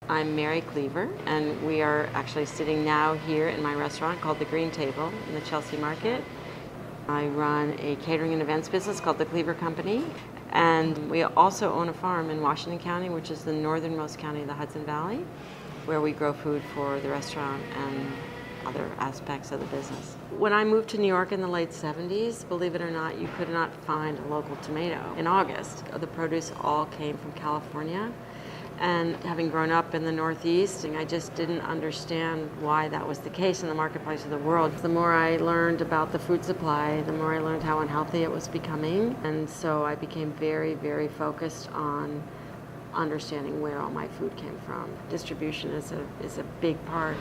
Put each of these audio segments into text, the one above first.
I'm Mary Cleaver, and we are actually sitting now here in my restaurant called The Green Table in the Chelsea Market. I run a catering and events business called the Cleaver Company, and we also own a farm in Washington County, which is the northernmost county of the Hudson Valley, where we grow food for the restaurant and other aspects of the business. When I moved to New York in the late 70s, believe it or not, you could not find a local tomato in August. The produce all came from California. And having grown up in the Northeast, I just didn't understand why that was the case in the marketplace of the world. The more I learned about the food supply, the more I learned how unhealthy it was becoming. And so I became very, very focused on understanding where all my food came from. Distribution is a big part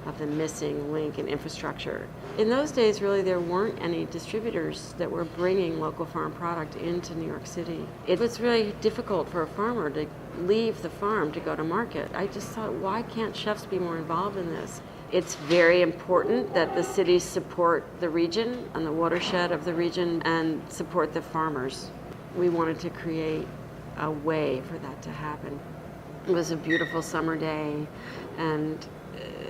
of the missing link in infrastructure. In those days, really, there weren't any distributors that were bringing local farm product into New York City. It was really difficult for a farmer to leave the farm to go to market. I just thought, why can't chefs be more involved in this? It's very important that the cities support the region and the watershed of the region and support the farmers. We wanted to create a way for that to happen. It was a beautiful summer day, and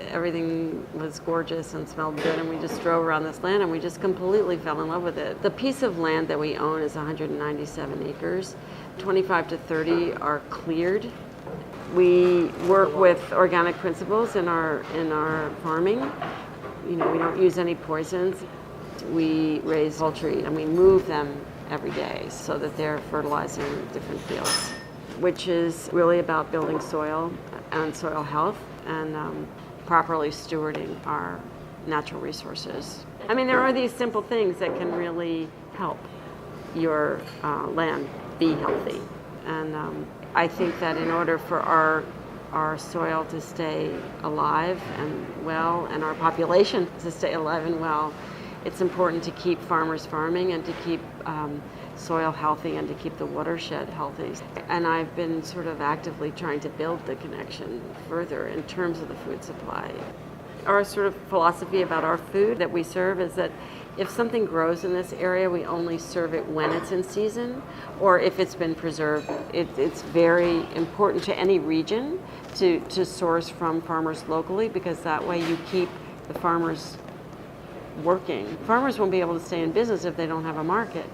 everything was gorgeous and smelled good, and we just drove around this land and we just completely fell in love with it. The piece of land that we own is 197 acres. 25 to 30 are cleared. We work with organic principles in our farming. We don't use any poisons. We raise poultry and we move them every day so that they're fertilizing different fields, which is really about building soil and soil health and properly stewarding our natural resources. There are these simple things that can really help your land be healthy. And I think that in order for our soil to stay alive and well, and our population to stay alive and well, it's important to keep farmers farming and to keep soil healthy and to keep the watershed healthy. And I've been sort of actively trying to build the connection further in terms of the food supply. Our sort of philosophy about our food that we serve is that if something grows in this area, we only serve it when it's in season, or if it's been preserved. It's very important to any region to source from farmers locally, because that way you keep the farmers working. Farmers won't be able to stay in business if they don't have a market.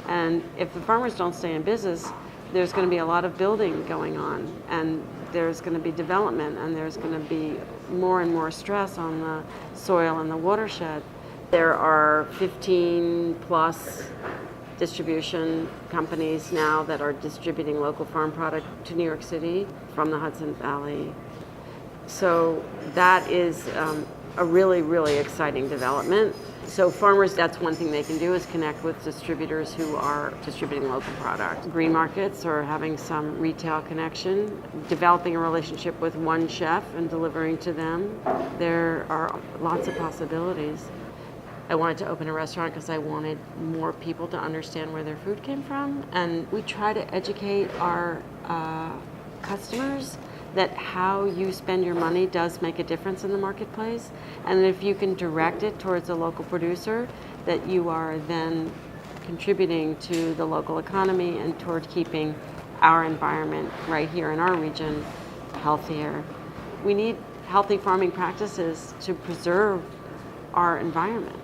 And if the farmers don't stay in business, there's going to be a lot of building going on, and there's going to be development, and there's going to be more and more stress on the soil and the watershed. There are 15 plus distribution companies now that are distributing local farm product to New York City from the Hudson Valley. So that is a really, really exciting development. So farmers, that's one thing they can do, is connect with distributors who are distributing local product. Green markets or having some retail connection, developing a relationship with one chef and delivering to them. There are lots of possibilities. I wanted to open a restaurant because I wanted more people to understand where their food came from. And we try to educate our customers that how you spend your money does make a difference in the marketplace. And if you can direct it towards a local producer, that you are then contributing to the local economy and toward keeping our environment right here in our region healthier. We need healthy farming practices to preserve our environment.